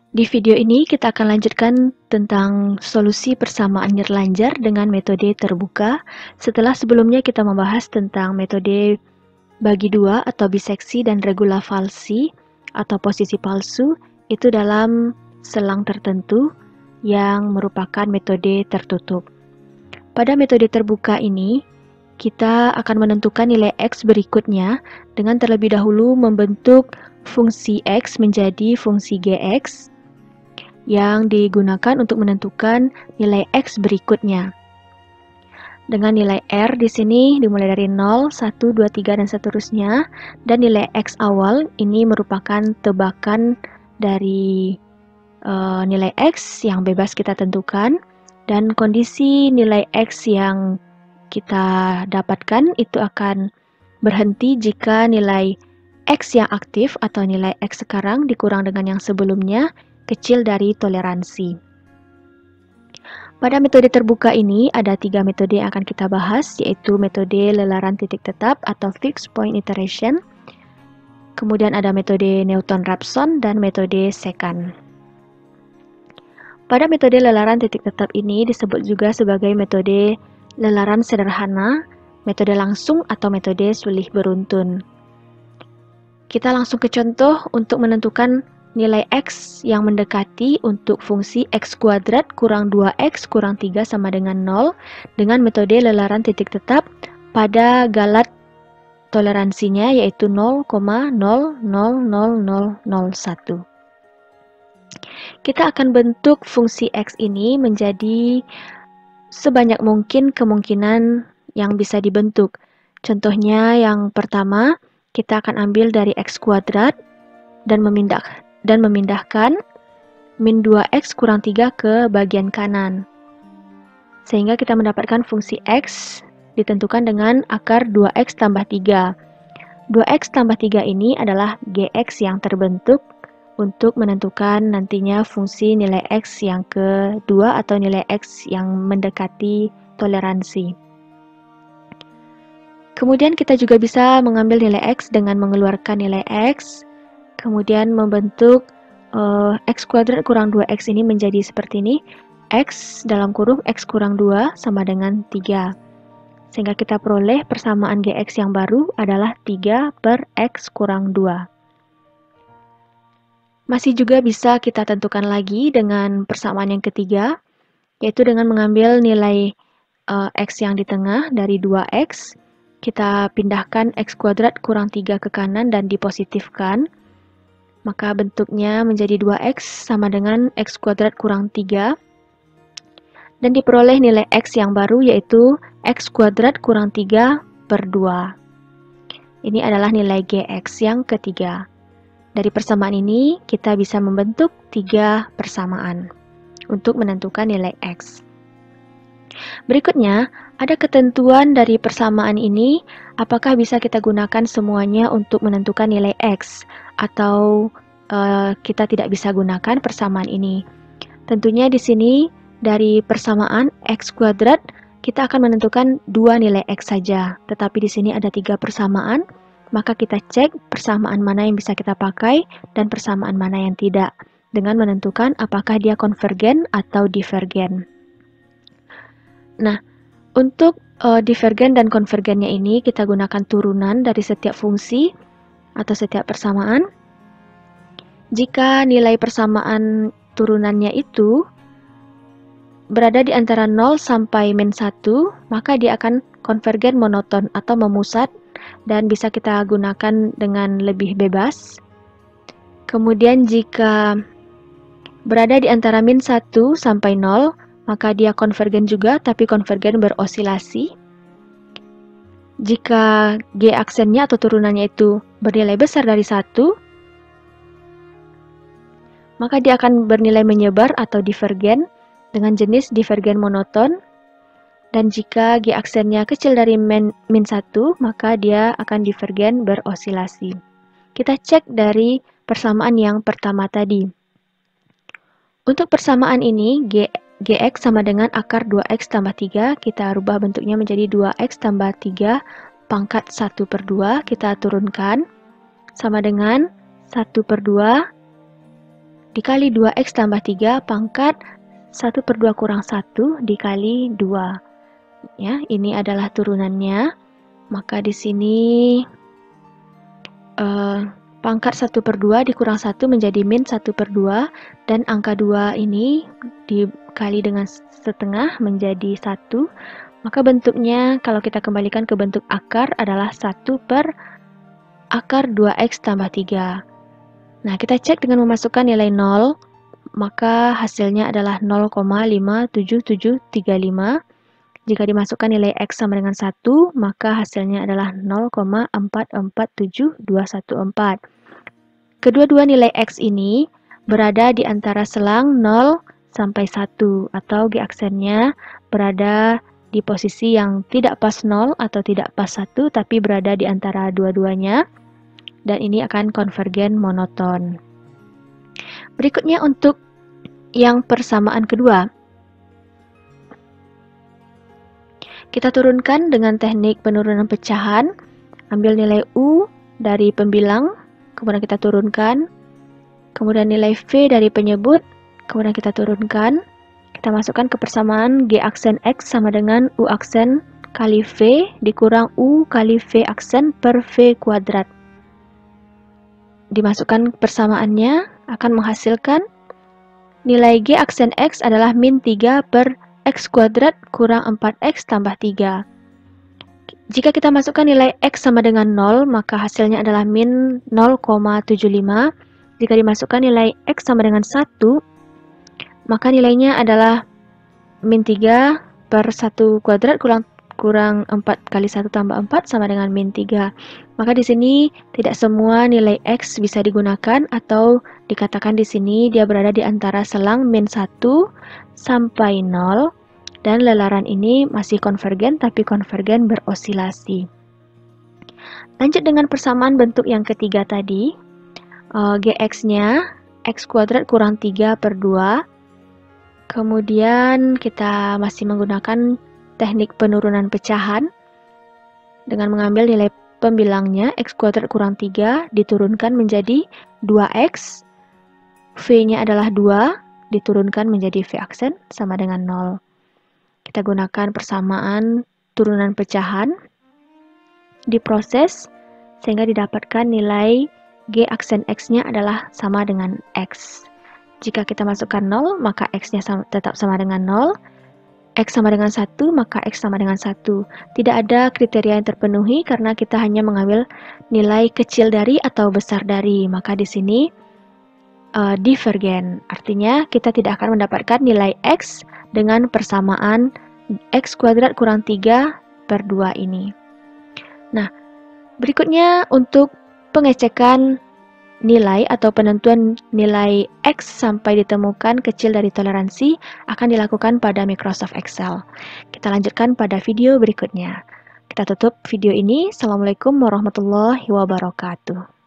Di video ini kita akan lanjutkan tentang solusi persamaan nirlanjar dengan metode terbuka setelah sebelumnya kita membahas tentang metode bagi dua atau biseksi dan regula falsi atau posisi palsu itu dalam selang tertentu yang merupakan metode tertutup. Pada metode terbuka ini, kita akan menentukan nilai X berikutnya dengan terlebih dahulu membentuk fungsi X menjadi fungsi Gx yang digunakan untuk menentukan nilai X berikutnya. Dengan nilai R di sini dimulai dari 0, 1, 2, 3, dan seterusnya. Dan nilai X awal ini merupakan tebakan dari nilai X yang bebas kita tentukan. Dan kondisi nilai X yang kita dapatkan itu akan berhenti jika nilai X yang aktif atau nilai X sekarang dikurang dengan yang sebelumnya kecil dari toleransi. Pada metode terbuka ini ada 3 metode yang akan kita bahas, yaitu metode lelaran titik tetap atau fixed point iteration, kemudian ada metode Newton-Raphson, dan metode secant. Pada metode lelaran titik tetap ini disebut juga sebagai metode lelaran sederhana, metode langsung atau metode sulih beruntun. Kita langsung ke contoh untuk menentukan nilai X yang mendekati untuk fungsi X kuadrat kurang 2X kurang 3 sama dengan 0 dengan metode lelaran titik tetap pada galat toleransinya yaitu 0,000001. Kita akan bentuk fungsi X ini menjadi sebanyak mungkin kemungkinan yang bisa dibentuk. Contohnya yang pertama, kita akan ambil dari X kuadrat dan memindahkan min 2X kurang 3 ke bagian kanan. Sehingga kita mendapatkan fungsi X ditentukan dengan akar 2X tambah 3. 2X tambah 3 ini adalah Gx yang terbentuk untuk menentukan nantinya fungsi nilai X yang kedua atau nilai X yang mendekati toleransi. Kemudian kita juga bisa mengambil nilai X dengan mengeluarkan nilai X, kemudian membentuk X kuadrat kurang 2X ini menjadi seperti ini. X dalam kurung X kurang 2 sama dengan 3. Sehingga kita peroleh persamaan Gx yang baru adalah 3 per X kurang 2. Masih juga bisa kita tentukan lagi dengan persamaan yang ketiga, yaitu dengan mengambil nilai X yang di tengah dari 2X, kita pindahkan X kuadrat kurang 3 ke kanan dan dipositifkan, maka bentuknya menjadi 2X sama dengan X kuadrat kurang 3, dan diperoleh nilai X yang baru yaitu X kuadrat kurang 3 per 2. Ini adalah nilai Gx yang ketiga. Dari persamaan ini, kita bisa membentuk 3 persamaan untuk menentukan nilai X. Berikutnya, ada ketentuan dari persamaan ini, apakah bisa kita gunakan semuanya untuk menentukan nilai X, atau kita tidak bisa gunakan persamaan ini. Tentunya di sini, dari persamaan X kuadrat, kita akan menentukan 2 nilai X saja, tetapi di sini ada 3 persamaan, maka kita cek persamaan mana yang bisa kita pakai dan persamaan mana yang tidak, dengan menentukan apakah dia konvergen atau divergen. Nah, untuk divergen dan konvergennya ini kita gunakan turunan dari setiap fungsi atau setiap persamaan. Jika nilai persamaan turunannya itu berada di antara 0 sampai min 1, maka dia akan konvergen monoton atau memusat dan bisa kita gunakan dengan lebih bebas. Kemudian jika berada di antara min 1 sampai 0, maka dia konvergen juga, tapi konvergen berosilasi. Jika G aksennya atau turunannya itu bernilai besar dari 1, maka dia akan bernilai menyebar atau divergen dengan jenis divergen monoton. Dan jika G aksennya kecil dari min 1, maka dia akan divergen berosilasi. Kita cek dari persamaan yang pertama tadi. Untuk persamaan ini, Gx sama dengan akar 2X tambah 3, kita rubah bentuknya menjadi 2X tambah 3 pangkat 1 per 2, kita turunkan, sama dengan 1 per 2 dikali 2x tambah 3 pangkat 1/2 kurang 1 dikali 2. Ya, ini adalah turunannya. Maka di sini pangkat 1/2 dikurang 1 menjadi min 1/2, dan angka 2 ini dikali dengan setengah menjadi 1. Maka bentuknya kalau kita kembalikan ke bentuk akar adalah 1/akar 2x tambah 3. Nah, kita cek dengan memasukkan nilai 0, maka hasilnya adalah 0,57735. Jika dimasukkan nilai x sama dengan 1, maka hasilnya adalah 0,447214. Kedua-dua nilai x ini berada di antara selang 0 sampai 1, atau G aksennya berada di posisi yang tidak pas 0 atau tidak pas 1, tapi berada di antara dua-duanya, dan ini akan konvergen monoton. Berikutnya untuk yang persamaan kedua. Kita turunkan dengan teknik penurunan pecahan. Ambil nilai U dari pembilang, kemudian kita turunkan. Kemudian nilai V dari penyebut, kemudian kita turunkan. Kita masukkan ke persamaan G aksen X sama dengan U aksen kali V dikurang U kali V aksen per V kuadrat. Dimasukkan persamaannya akan menghasilkan nilai G aksen X adalah min 3 per x kuadrat kurang 4x tambah 3. Jika kita masukkan nilai x sama dengan 0, maka hasilnya adalah min 0,75. Jika dimasukkan nilai x sama dengan 1, maka nilainya adalah min 3 per 1 kuadrat kurang 4 kali 1 tambah 4 sama dengan min 3. Maka di sini tidak semua nilai x bisa digunakan, atau dikatakan di sini dia berada di antara selang min 1 sampai 0, dan lelaran ini masih konvergen tapi konvergen berosilasi. Lanjut dengan persamaan bentuk yang ketiga tadi. Gx-nya x kuadrat kurang 3/2. Kemudian kita masih menggunakan teknik penurunan pecahan dengan mengambil nilai pembilangnya x kuadrat kurang 3 diturunkan menjadi 2x, V-nya adalah 2 diturunkan menjadi V aksen sama dengan 0. Kita gunakan persamaan turunan pecahan, diproses sehingga didapatkan nilai G aksen X-nya adalah sama dengan X. Jika kita masukkan 0, maka X-nya tetap sama dengan 0. X sama dengan 1, maka X sama dengan 1. Tidak ada kriteria yang terpenuhi karena kita hanya mengambil nilai kecil dari atau besar dari. Maka di sini divergen. Artinya kita tidak akan mendapatkan nilai X dengan persamaan x kuadrat kurang 3/2 ini. Nah, berikutnya untuk pengecekan nilai atau penentuan nilai X sampai ditemukan kecil dari toleransi akan dilakukan pada Microsoft Excel. Kita lanjutkan pada video berikutnya. Kita tutup video ini. Assalamualaikum warahmatullahi wabarakatuh.